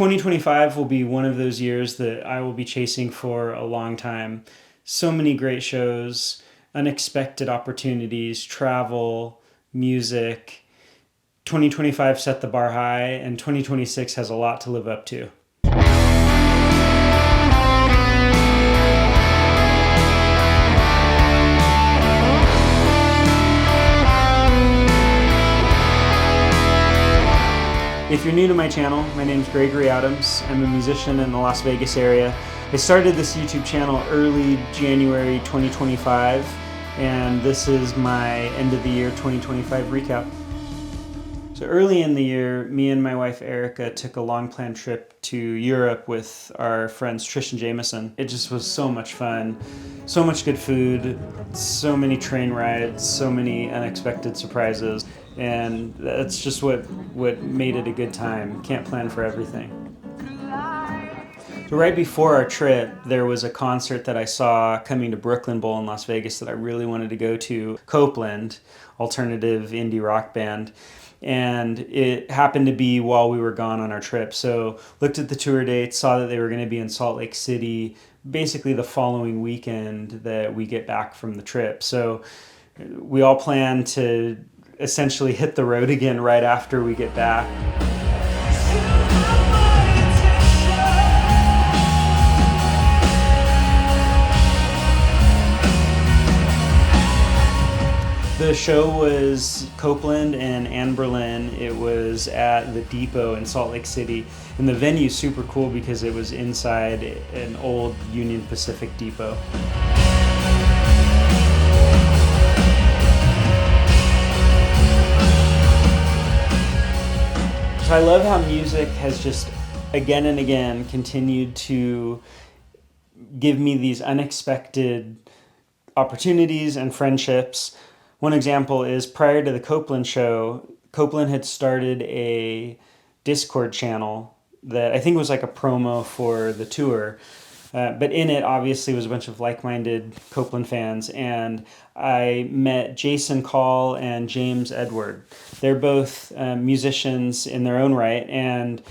2025 will be one of those years that I will be chasing for a long time. So many great shows, unexpected opportunities, travel, music. 2025 set the bar high, and 2026 has a lot to live up to. If you're new to my channel, my name's Gregory Adams. I'm a musician in the Las Vegas area. I started this YouTube channel early January 2025, and this is my end of the year 2025 recap. So early in the year, me and my wife Erica took a long planned trip to Europe with our friends Trish and Jameson. It just was so much fun, so much good food, so many train rides, so many unexpected surprises, and that's just what made it a good time. Can't plan for everything. So right before our trip, there was a concert that I saw coming to Brooklyn Bowl in Las Vegas that I really wanted to go to. Copeland, alternative indie rock band. And it happened to be while we were gone on our trip. So looked at the tour dates, saw that they were going to be in Salt Lake City basically the following weekend that we get back from the trip. So we all plan to essentially hit the road again right after we get back. The show was Copeland and Berlin. It was at the Depot in Salt Lake City. And the venue's super cool because it was inside an old Union Pacific depot. So I love how music has just again and again continued to give me these unexpected opportunities and friendships. One example is prior to the Copeland show, Copeland had started a Discord channel that I think was like a promo for the tour. But in it, obviously, was a bunch of like-minded Copeland fans. And I met Jason Call and James Edward. They're both musicians in their own right. And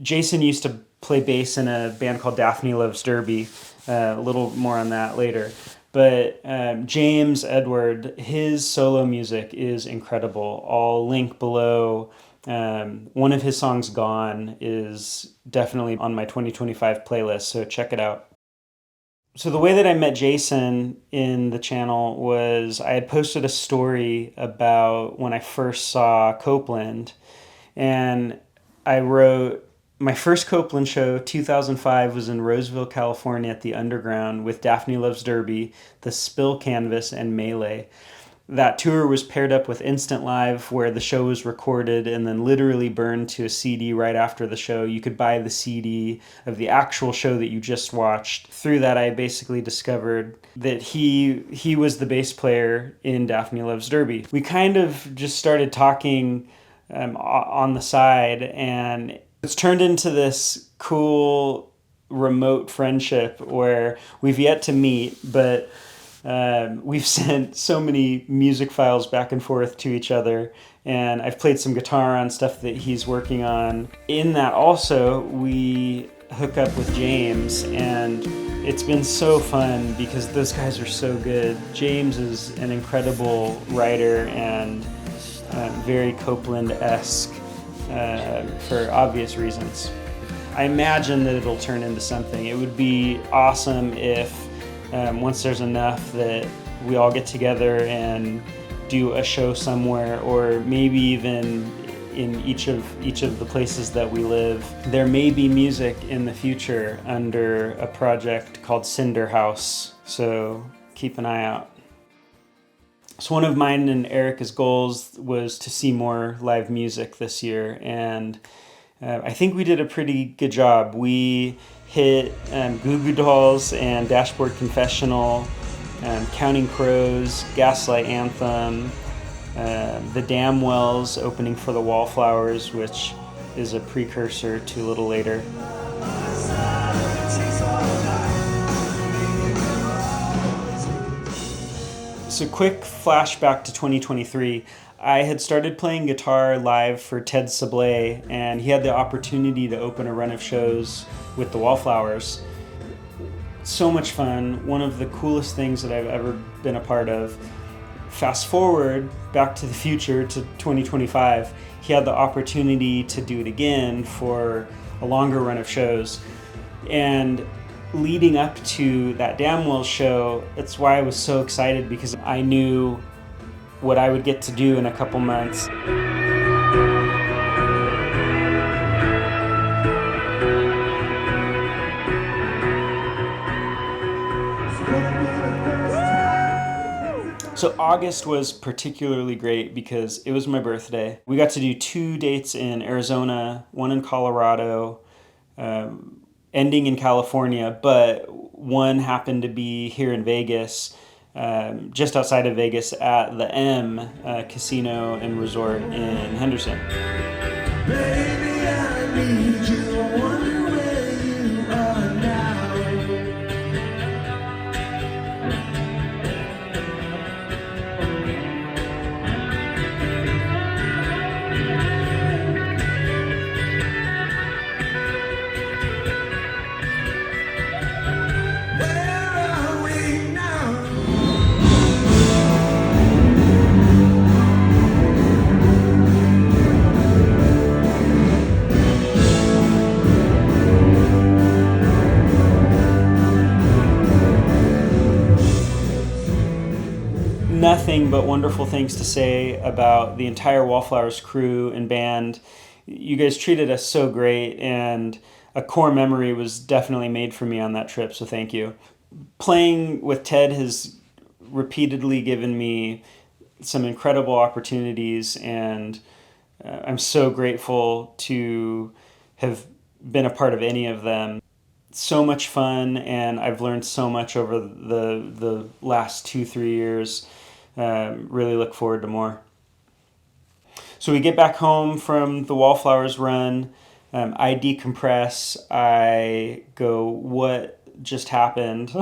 Jason used to play bass in a band called Daphne Loves Derby. A little more on that later. But James Edward, his solo music is incredible. I'll link below. One of his songs, Gone, is definitely on my 2025 playlist, so check it out. So the way that I met Jason in the channel was I had posted a story about when I first saw Copeland, and I wrote, my first Copeland show, 2005, was in Roseville, California at the Underground with Daphne Loves Derby, The Spill Canvas, and Melee. That tour was paired up with Instant Live, where the show was recorded and then literally burned to a CD right after the show. You could buy the CD of the actual show that you just watched. Through that, I basically discovered that he was the bass player in Daphne Loves Derby. We kind of just started talking on the side, and it's turned into this cool remote friendship where we've yet to meet, but we've sent so many music files back and forth to each other, and I've played some guitar on stuff that he's working on. In that also, we hook up with James, and it's been so fun because those guys are so good. James is an incredible writer and very Copeland-esque. For obvious reasons. I imagine that it'll turn into something. It would be awesome if once there's enough that we all get together and do a show somewhere, or maybe even in each of the places that we live. There may be music in the future under a project called Cinder House, so keep an eye out. So one of mine and Erica's goals was to see more live music this year, and I think we did a pretty good job. We hit Goo Goo Dolls and Dashboard Confessional, Counting Crows, Gaslight Anthem, the Damnwells opening for The Wallflowers, which is a precursor to a little later. So quick flashback to 2023. I had started playing guitar live for Ted Sablay, and he had the opportunity to open a run of shows with the Wallflowers. So much fun, one of the coolest things that I've ever been a part of. Fast forward back to the future to 2025, he had the opportunity to do it again for a longer run of shows. And leading up to that Damnwells show, that's why I was so excited, because I knew what I would get to do in a couple months. So August was particularly great because it was my birthday. We got to do 2 dates in Arizona, one in Colorado, ending in California, but one happened to be here in Vegas, just outside of Vegas at the M Casino and Resort in Henderson. Baby, I need you, I wonder where you are now. Nothing but wonderful things to say about the entire Wallflowers crew and band. You guys treated us so great, and a core memory was definitely made for me on that trip, so thank you. Playing with Ted has repeatedly given me some incredible opportunities, and I'm so grateful to have been a part of any of them. So much fun, and I've learned so much over the last 2-3 years. Really look forward to more. So we get back home from the Wallflowers run. I decompress. I go, what just happened?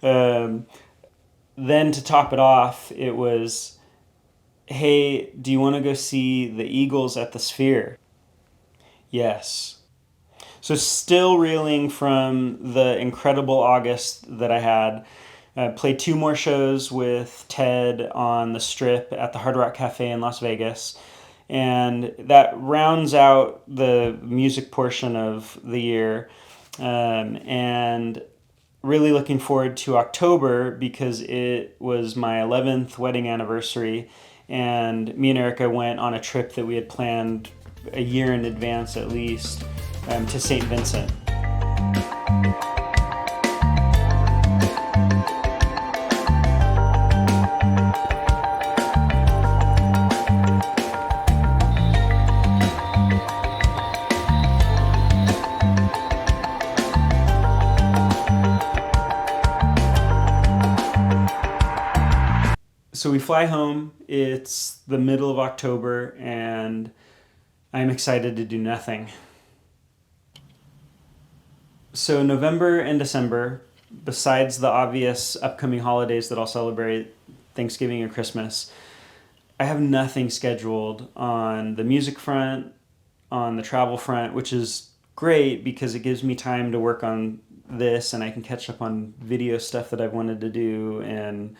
Then to top it off, it was, hey, do you want to go see the Eagles at the Sphere? Yes. So still reeling from the incredible August that I had. Played 2 more shows with Ted on the Strip at the Hard Rock Cafe in Las Vegas. And that rounds out the music portion of the year. And really looking forward to October, because it was my 11th wedding anniversary. And me and Erica went on a trip that we had planned a year in advance at least, to St. Vincent. So we fly home, it's the middle of October, and I'm excited to do nothing. So November and December, besides the obvious upcoming holidays that I'll celebrate, Thanksgiving and Christmas, I have nothing scheduled on the music front, on the travel front, which is great because it gives me time to work on this, and I can catch up on video stuff that I've wanted to do, and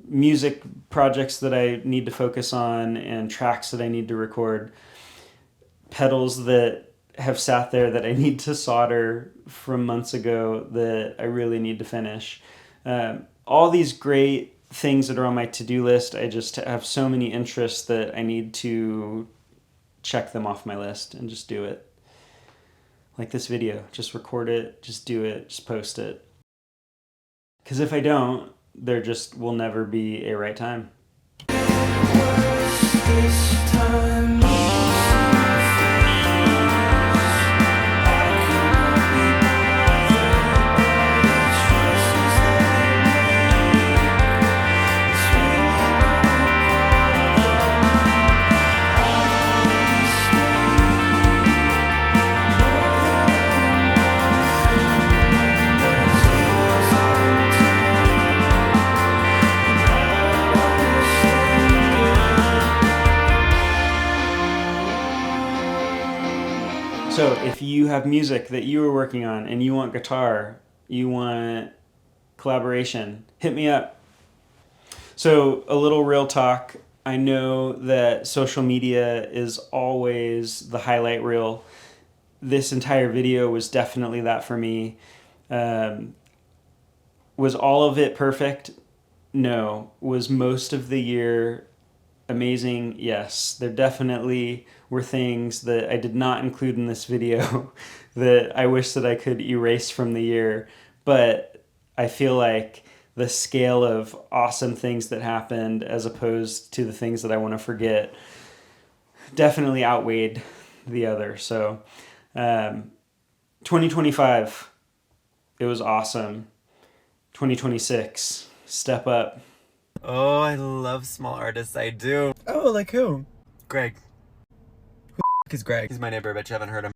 music projects that I need to focus on, and tracks that I need to record, pedals that have sat there that I need to solder from months ago that I really need to finish. All these great things that are on my to-do list, I just have so many interests that I need to check them off my list and just do it. Like this video, just record it, just do it, just post it. Because if I don't, there just will never be a right time. So if you have music that you are working on and you want guitar, you want collaboration, hit me up. So a little real talk. I know that social media is always the highlight reel. This entire video was definitely that for me. Was all of it perfect? No. Was most of the year amazing? Yes. There definitely were things that I did not include in this video that I wish that I could erase from the year. But I feel like the scale of awesome things that happened as opposed to the things that I want to forget definitely outweighed the other. So 2025, it was awesome. 2026, step up. Oh, I love small artists. I do. Oh, like who? Greg. Who is Greg? He's my neighbor, but you haven't heard him.